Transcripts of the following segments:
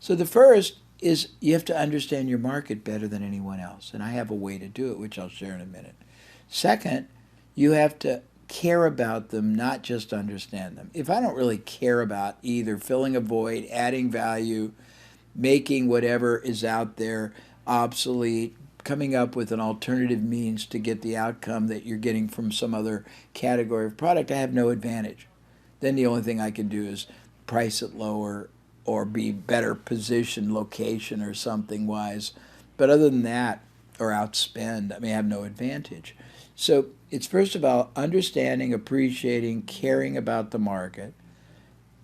So the first is you have to understand your market better than anyone else. And I have a way to do it, which I'll share in a minute. Second, you have to care about them, not just understand them. If I don't really care about either filling a void, adding value, making whatever is out there obsolete, coming up with an alternative means to get the outcome that you're getting from some other category of product, I have no advantage. Then the only thing I can do is price it lower or be better position, location, or something wise. But other than that, or outspend, I may have no advantage. So it's first of all understanding, appreciating, caring about the market,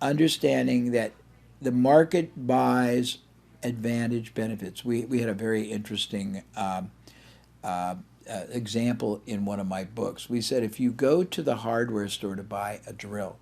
understanding that the market buys advantage benefits. We had a very interesting example in one of my books. We said if you go to the hardware store to buy a drill,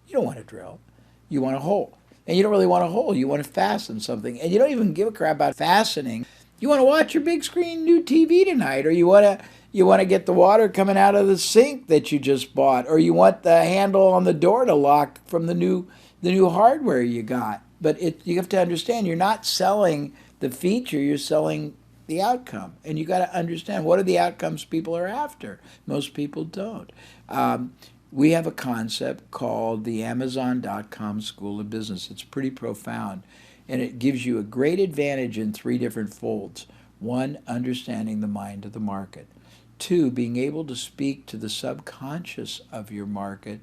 you don't want a drill, you want a hole. And you don't really want a hole, you want to fasten something. And you don't even give a crap about fastening. You want to watch your big screen new TV tonight, or you want to get the water coming out of the sink that you just bought, or you want the handle on the door to lock from the new hardware you got. But you have to understand you're not selling the feature, you're selling the outcome. And you got to understand what are the outcomes people are after. Most people don't. We have a concept called the Amazon.com School of Business. It's pretty profound, and it gives you a great advantage in three different folds. One, understanding the mind of the market. Two, being able to speak to the subconscious of your market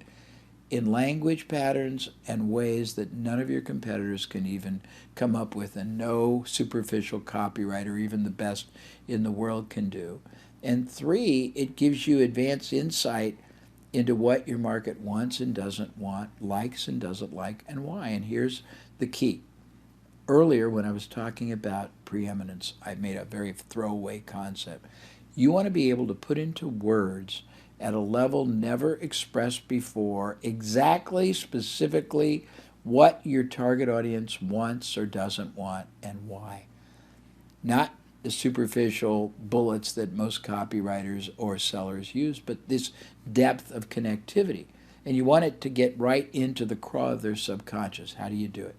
in language patterns and ways that none of your competitors can even come up with, and no superficial copyright or even the best in the world can do. And three, it gives you advanced insight into what your market wants and doesn't want, likes and doesn't like, and why. And here's the key. Earlier, when I was talking about preeminence, I made a very throwaway concept. You want to be able to put into words at a level never expressed before exactly, specifically, what your target audience wants or doesn't want and why. Not the superficial bullets that most copywriters or sellers use, but this depth of connectivity. And you want it to get right into the craw of their subconscious. How do you do it?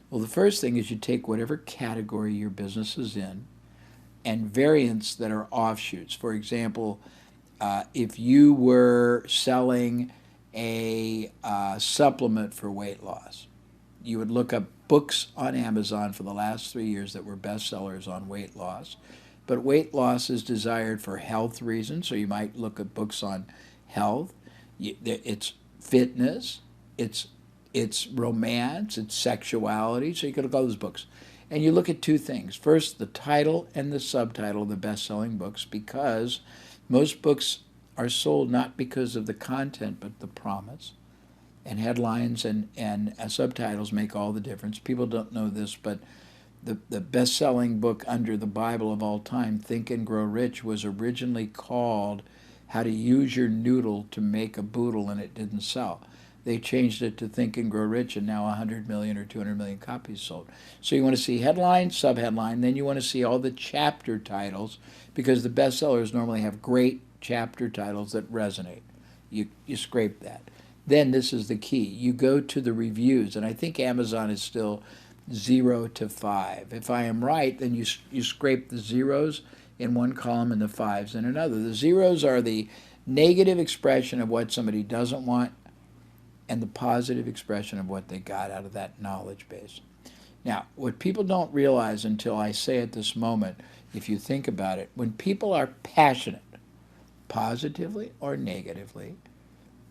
Well, the first thing is you take whatever category your business is in and variants that are offshoots. For example, if you were selling a supplement for weight loss, you would look up books on Amazon for the last 3 years that were bestsellers on weight loss. But weight loss is desired for health reasons, so you might look at books on health. It's fitness, it's romance, it's sexuality, so you could look at all those books. And you look at two things. First, the title and the subtitle of the best-selling books, because most books are sold not because of the content, but the promise. And headlines and subtitles make all the difference. People don't know this, but the best-selling book under the Bible of all time, Think and Grow Rich, was originally called How to Use Your Noodle to Make a Boodle, and it didn't sell. They changed it to Think and Grow Rich, and now 100 million or 200 million copies sold. So you want to see headline, subheadline, then you want to see all the chapter titles, because the bestsellers normally have great chapter titles that resonate. You scrape that. Then this is the key. You go to the reviews, and I think Amazon is still 0 to 5. If I am right, then you scrape the zeros in one column and the fives in another. The zeros are the negative expression of what somebody doesn't want, and the positive expression of what they got out of that knowledge base. Now, what people don't realize until I say at this moment, if you think about it, when people are passionate, positively or negatively,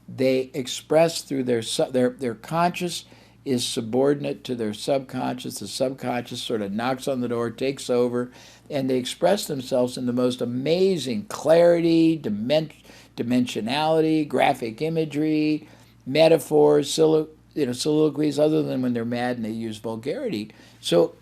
they express through their conscious is subordinate to their subconscious. The subconscious sort of knocks on the door, takes over, and they express themselves in the most amazing clarity, dimensionality, graphic imagery, metaphors, soliloquies, other than when they're mad and they use vulgarity. So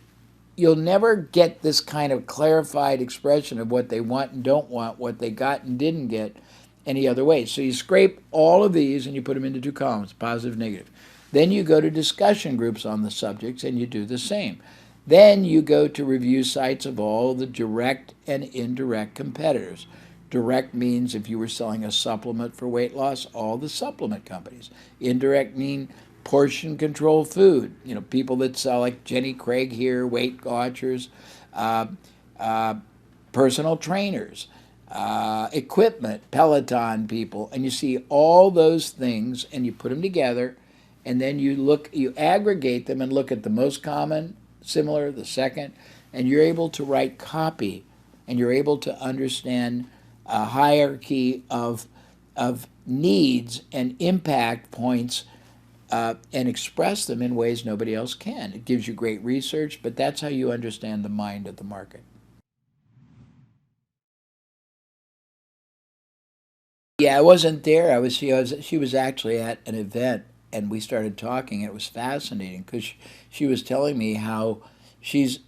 you'll never get this kind of clarified expression of what they want and don't want, what they got and didn't get, any other way. So you scrape all of these and you put them into two columns, positive, negative. Then you go to discussion groups on the subjects and you do the same. Then you go to review sites of all the direct and indirect competitors. Direct means if you were selling a supplement for weight loss, all the supplement companies. Indirect mean portion control food. You know, people that sell like Jenny Craig here, Weight Watchers, uh, uh, personal trainers, equipment, Peloton people, and you see all those things and you put them together, and then you aggregate them and look at the most common, similar, the second, and you're able to write copy, and you're able to understand a hierarchy of needs and impact points, and express them in ways nobody else can. It gives you great research, but that's how you understand the mind of the market. Yeah, I wasn't there. She was actually at an event, and we started talking. It was fascinating because she was telling me how she's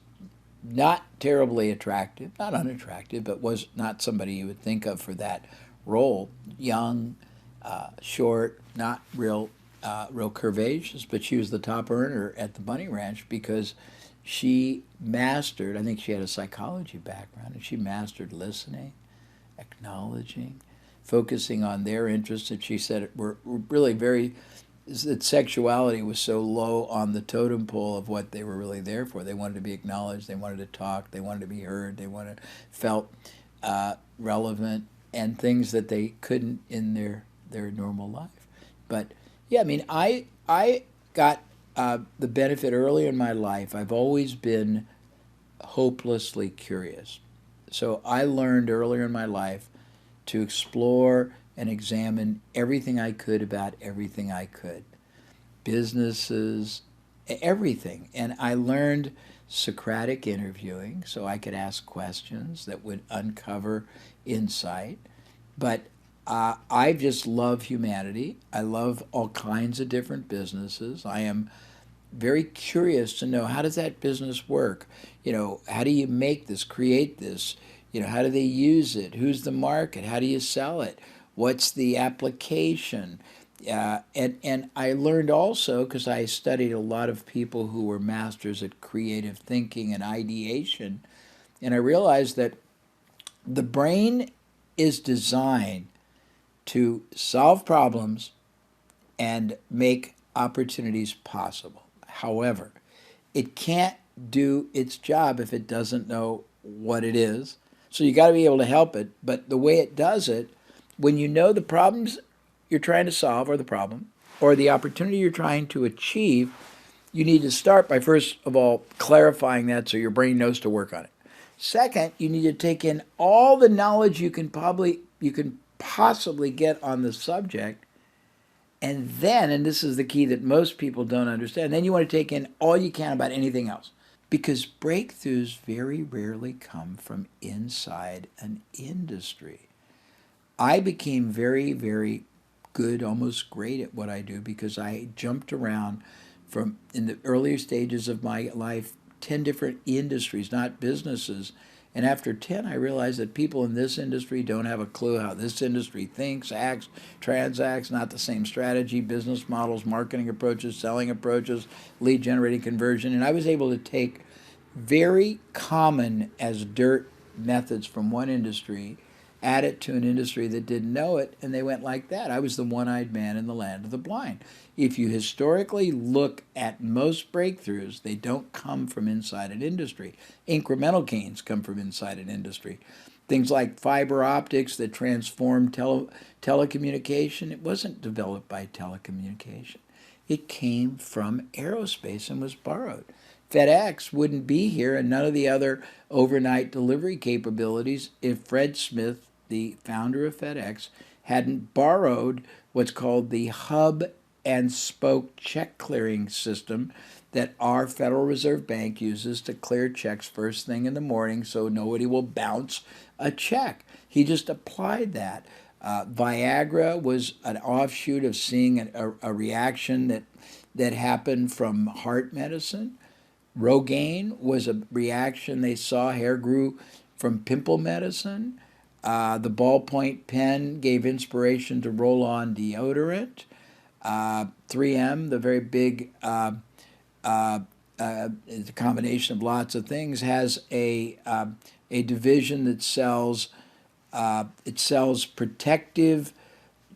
not terribly attractive, not unattractive, but was not somebody you would think of for that role. Young, short, not real curvaceous, but she was the top earner at the Bunny Ranch because she mastered. I think she had a psychology background, and she mastered listening, acknowledging, focusing on their interests that she said were really very, that sexuality was so low on the totem pole of what they were really there for. They wanted to be acknowledged, they wanted to talk, they wanted to be heard, they wanted felt relevant, and things that they couldn't in their normal life. But yeah, I mean, I got the benefit early in my life. I've always been hopelessly curious. So I learned earlier in my life to explore and examine everything I could about everything I could, businesses, everything. And I learned Socratic interviewing so I could ask questions that would uncover insight. But I just love humanity. I love all kinds of different businesses. I am very curious to know, how does that business work? You know, how do you make this, create this? You know, how do they use it? Who's the market? How do you sell it? What's the application? And I learned also, because I studied a lot of people who were masters at creative thinking and ideation, and I realized that the brain is designed to solve problems and make opportunities possible. However, it can't do its job if it doesn't know what it is. So you got to be able to help it. But the way it does it, when you know the problems you're trying to solve, or the problem, or the opportunity you're trying to achieve, you need to start by, first of all, clarifying that so your brain knows to work on it. Second, you need to take in all the knowledge you can possibly get on the subject. And then, and this is the key that most people don't understand, then you want to take in all you can about anything else. Because breakthroughs very rarely come from inside an industry. I became very, very good, almost great at what I do because I jumped around from, in the earlier stages of my life, 10 different industries, not businesses. And after 10, I realized that people in this industry don't have a clue how this industry thinks, acts, transacts, not the same strategy, business models, marketing approaches, selling approaches, lead generating, conversion. And I was able to take very common as dirt methods from one industry, add it to an industry that didn't know it, and they went like that. I was the one-eyed man in the land of the blind. If you historically look at most breakthroughs, they don't come from inside an industry. Incremental gains come from inside an industry. Things like fiber optics that transform telecommunication, it wasn't developed by telecommunication. It came from aerospace and was borrowed. FedEx wouldn't be here, and none of the other overnight delivery capabilities, if Fred Smith, the founder of FedEx, hadn't borrowed what's called the hub and spoke check clearing system that our Federal Reserve Bank uses to clear checks first thing in the morning so nobody will bounce a check. He just applied that. Viagra was an offshoot of seeing a reaction that happened from heart medicine. Rogaine was a reaction they saw. Hair grew from pimple medicine. The ballpoint pen gave inspiration to roll-on deodorant. 3M, the very big, it's a combination of lots of things, has a division that sells protective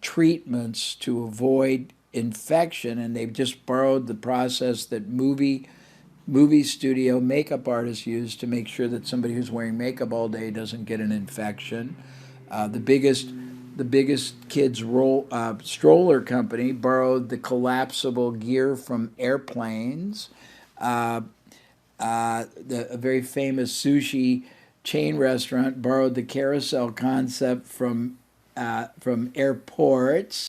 treatments to avoid infection, and they've just borrowed the process that movie studio makeup artists use to make sure that somebody who's wearing makeup all day doesn't get an infection. The biggest kids stroller company borrowed the collapsible gear from airplanes. Uh, a very famous sushi chain restaurant borrowed the carousel concept from airports.